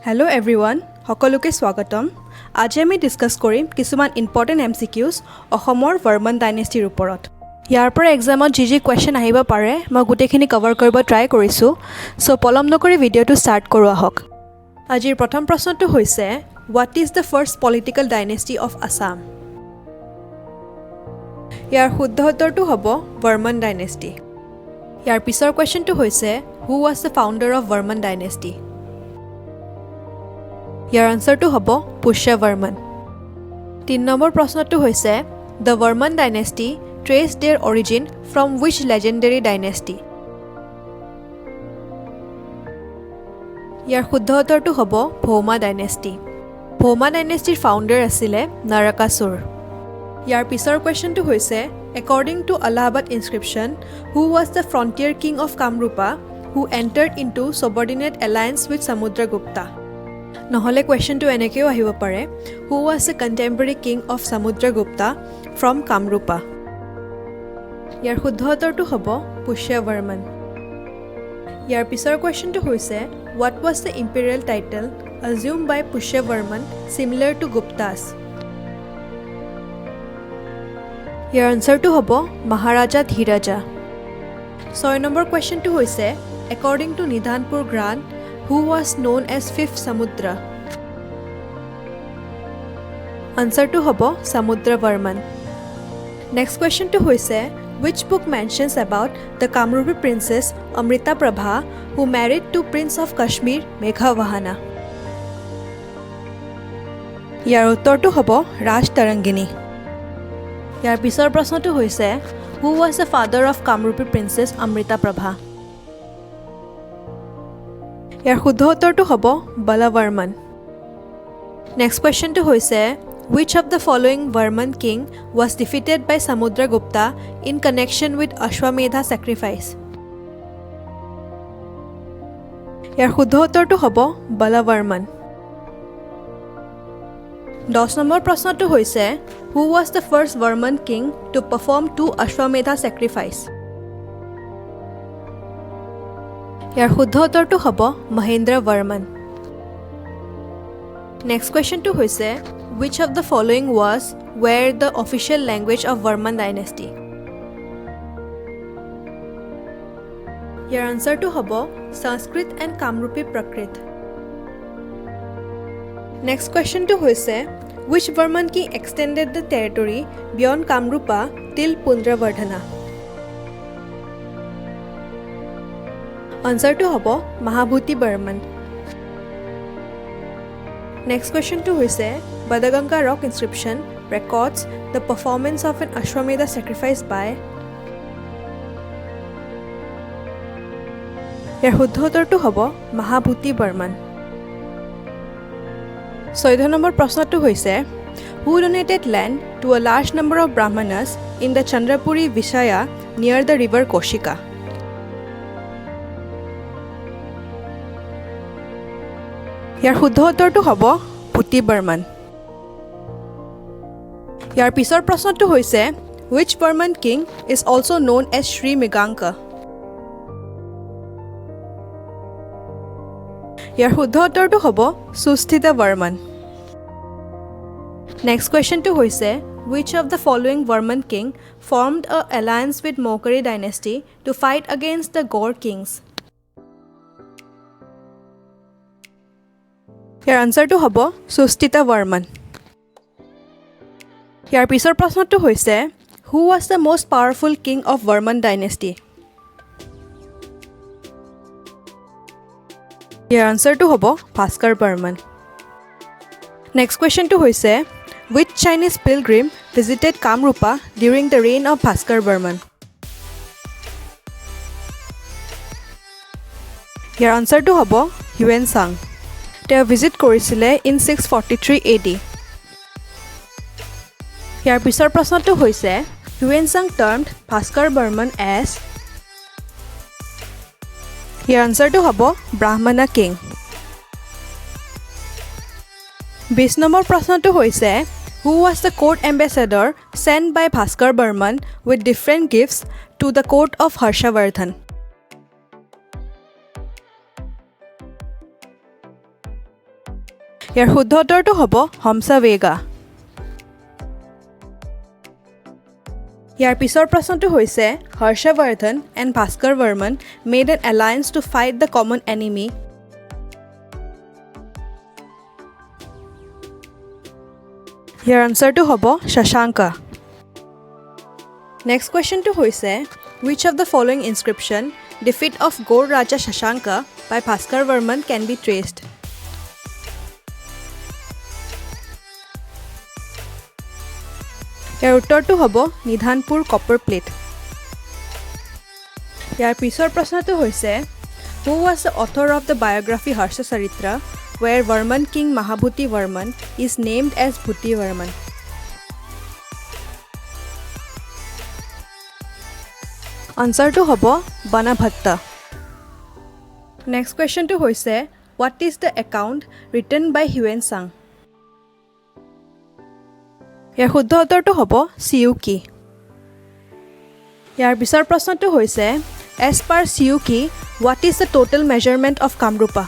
Hello everyone, সকলোকে স্বাগতম। আজি আমি ডিসকাস কৰিম কিছুমান ইম্পৰ্টেন্ট MCQs অসমৰ ভাৰ্মান ডাইনেষ্টিৰ ওপৰত। ইয়াৰ পৰা এক্সামত যি কোৱেশ্চন আহিব পাৰে মই গোটেইখিনি কভাৰ কৰিব ট্ৰাই কৰিছো। সো পলম নকৰি ভিডিওটো ষ্টাৰ্ট কৰো আহক। আজিৰ প্ৰথম প্ৰশ্নটো হৈছে What is the first political dynasty of Assam? ইয়াৰ শুদ্ধ উত্তৰটো হ'ব ভাৰ্মান ডাইনেষ্টি। ইয়াৰ পিছৰ কোৱেশ্চনটো হৈছে Who was the founder of Varman Dynasty? ইয়াৰ আনসাৰটো হ'ব Pushyavarman। 3 নম্বৰ প্ৰশ্নটো হৈছে The Varman Dynasty traced their origin from which legendary dynasty? ইয়াৰ শুদ্ধ উত্তৰটো হ'ব Bhoma Dynasty। Bhoma Dynasty founder আছিলে Narakasur। ইয়াৰ পিছৰ কোৱেশ্চনটো হৈছে According to Allahabad inscription, who was the frontier king of Kamrupa who entered into subordinate alliance with Samudragupta? নহলে কোৱেশ্চনটো এনেকেও আহিব পাৰে Who was the contemporary king of Samudragupta from Kamrupa? ইয়াৰ শুদ্ধ উত্তৰটো হ'ব Pushyavarman। ইয়াৰ পিছৰ কোৱেশ্চনটো হৈছে What was the imperial title assumed by Pushyavarman similar to Gupta's? ইয়াৰ আনসাৰটো হ'ব Maharaja Dhiraja। 6 নম্বৰ কোৱেশ্চনটো হৈছে According to Nidhanpur Grant, who was known as Fifth Samudra? আনসাৰটো হ'ব Samudravarman। Next questionটো হৈছে Which book mentions about the Kamrupi princess Amrita Prabha who married to Prince of Kashmir Meghavahana? ইয়াৰ উত্তৰটো হ'ব Rajtarangini। ইয়াৰ পিছৰ প্ৰশ্নটো হৈছে Who was the father of Kamrupi princess Amrita Prabha? ইয়াৰ শুদ্ধ উত্তৰটো হ'ব Balavarman। Next questionটো হৈছে Which of the following Varman king was defeated by Samudragupta in connection with Ashwamedha sacrifice? ইয়াৰ শুদ্ধ উত্তৰটো হ'ব Balavarman। 10 নম্বৰ প্ৰশ্নটো হৈছে Who was the first Varman king to perform 2 Ashwamedha sacrifice? ইয়াৰ শুদ্ধ উত্তৰটো হ'ব Mahendravarman। Next questionটো হৈছে Which of the following were the official language of Varman dynasty? ইয়াৰ আনসাৰটো হ'ব Sanskrit and Kamrupi Prakrit। Next questionটো হৈছে Which Varman king extended the territory beyond Kamrupa till Pundravarthana? আনসাৰটো হ'ব Mahabhutivarman। Next questionটো হৈছে Badaganga rock inscription records the performance of an Ashwamedha sacrifice by? ইয়াৰ শুদ্ধ উত্তৰটো হ'ব Mahabhutivarman। 14 number প্ৰশ্নটো হৈছে Who donated land to a large number of Brahmanas in the Chandrapuri Vishaya near the river Koshika? ইয়াৰ শুদ্ধ উত্তৰটো হ'ব Bhutivarman। ইয়াৰ পিছৰ প্ৰশ্নটো হৈছে Which Varman king is also known as Sri Miganka? ইয়াৰ শুদ্ধ উত্তৰটো হ'ব Susthitavarman। Next questionটো হৈছে Which of the following Varman king formed an alliance with Mokari dynasty to fight against the Gaur kings? ইয়াৰ আনসাৰটো হ'ব Susthitavarman। ইয়াৰ পিছৰ প্ৰশ্নটো হৈছে Who was the most powerful king of Varman dynasty? ইয়াৰ আনসাৰটো হ'ব Bhaskarvarman। Next questionটো হৈছে Which Chinese pilgrim visited Kamrupa during the reign of Bhaskarvarman? ইয়াৰ আনসাৰটো হ'ব Yuan-sang। তেওঁ visit কৰিছিলে in 643 AD। ইয়াৰ পিছৰ প্ৰশ্নটো হৈছে Yuan-sang termed Bhaskarvarman as? ইয়াৰ আনসাৰটো হ'ব Brahmana king। 20 নম্বৰ প্ৰশ্নটো হৈছে Who was the court ambassador sent by Bhaskarvarman with different gifts to the court of ইয়াৰ শুদ্ধ উত্তৰটো হ'ব হমসাৱেগা। ইয়াৰ পিছৰ প্ৰশ্নটো হৈছে Harshavardhana and Bhaskaravarman made an alliance to fight the common enemy. ইয়াৰ আনচাৰটো হ'ব শশাংকা। নেক্সট কুৱেশ্যনটো হৈছে which of the following inscription defeat of Gaur Raja Shashanka by Bhaskarvarman can be traced? ইয়াৰ উত্তৰটো হ'ব নিধানপুৰ কপাৰ প্লেট। ইয়াৰ পিছৰ প্ৰশ্নটো হৈছে who was the author of the biography Harsacharitra where Varman King Mahabhuti-Varman is named as Bhuti-Varman? আনচাৰটো হ'ব বানাভট্টা। Next কুৱেশ্যনটো হৈছে what is the account written by Huyen Tsang? ইয়াৰ শুদ্ধ উত্তৰটো হ'ব চিউকি। ইয়াৰ পিছৰ প্ৰশ্নটো হৈছে as per চিউকি what is the total measurement of Kamrupa?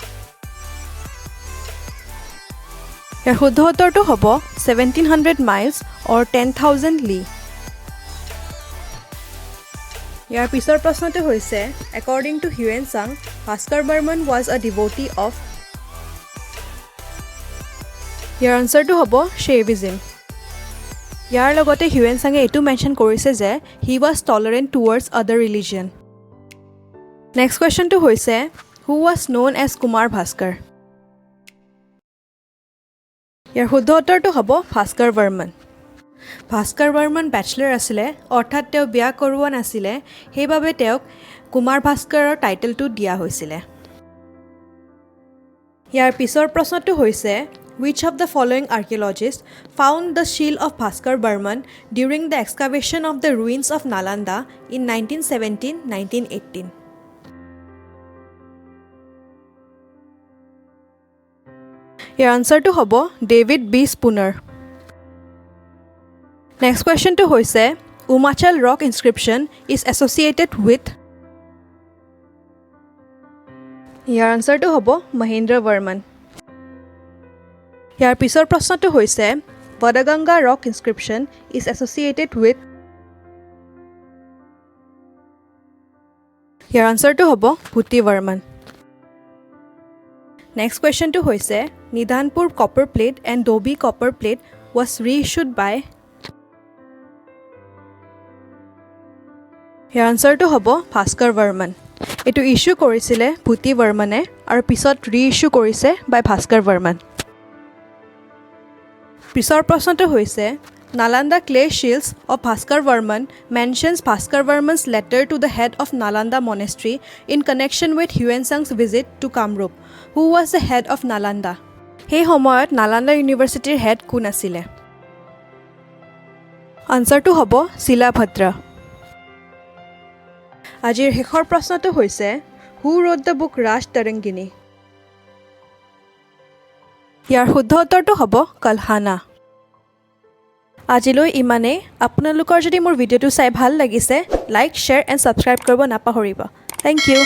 ইয়াৰ শুদ্ধ উত্তৰটো হ'ব 1700 miles or 10,000 li। ইয়াৰ পিছৰ প্ৰশ্নটো হৈছে according to Huyen Tsang Bhaskarvarman was a devotee of। ইয়াৰ আনচাৰটো হ'ব Shaivism। ইয়াৰ লগতে Huyen Tsang এইটো মেনশ্যন কৰিছে যে he was tolerant towards other religion। Next কুৱেশ্যনটো হৈছে who was known as Kumar Bhaskar? ইয়াৰ শুদ্ধ উত্তৰটো হ'ব ভাস্কৰবৰ্মন। ভাস্কৰবৰ্মন বেচেলৰ আছিলে অৰ্থাৎ তেওঁ বিয়া কৰোৱা নাছিলে, সেইবাবে তেওঁক কুমাৰ ভাস্কৰৰ টাইটেলটো দিয়া হৈছিলে। ইয়াৰ পিছৰ প্ৰশ্নটো হৈছে which of the following archaeologists found the shield of Bhaskarvarman during the excavation of the ruins of Nalanda in 1917-1918? ইয়াৰ আনচাৰটো হ'ব ডেভিড বি স্পুনাৰ। নেক্সট কুৱেশ্যনটো হৈছে Umachal rock inscription is associated with. ইয়াৰ আনচাৰটো হ'ব মহেন্দ্ৰবৰ্মন। ইয়াৰ পিছৰ প্ৰশ্নটো হৈছে Badaganga rock inscription is associated with. ইয়াৰ আনচাৰটো হ'ব ভূতিবৰ্মন। নেক্সট কুৱেশ্যনটো হৈছে Nidhanpur copper plate and Dubi copper plate was reissued by. ইয়াৰ আনচাৰটো হ'ব ভাস্কৰবৰ্মন। এইটো ইছ্যু কৰিছিলে ভূতিবৰ্মনে আৰু পিছত ৰিইছ্যু কৰিছে বাই ভাস্কৰবৰ্মন। পিছৰ প্ৰশ্নটো হৈছে Nalanda clay shields of Bhaskarvarman mentions Bhaskarvarman's letter to the head of Nalanda monastery in connection with Huyen Tsang's visit to Kamrup. Who was the head of Nalanda? সেই সময়ত নালান্দা ইউনিভাৰ্চিটিৰ হেড কোন আছিলে? আনচাৰটো হ'ব শিলাভদ্ৰা। আজিৰ শেষৰ প্ৰশ্নটো হৈছে Who wrote the book ৰাজ তৰংগিনী? ইয়াৰ শুদ্ধ উত্তৰটো হ'ব কলহানা। আজিলৈ ইমানেই। আপোনালোকৰ যদি মোৰ ভিডিঅ'টো চাই ভাল লাগিছে লাইক, শ্বেয়াৰ এণ্ড ছাবস্ক্ৰাইব কৰিব নাপাহৰিব। Thank U.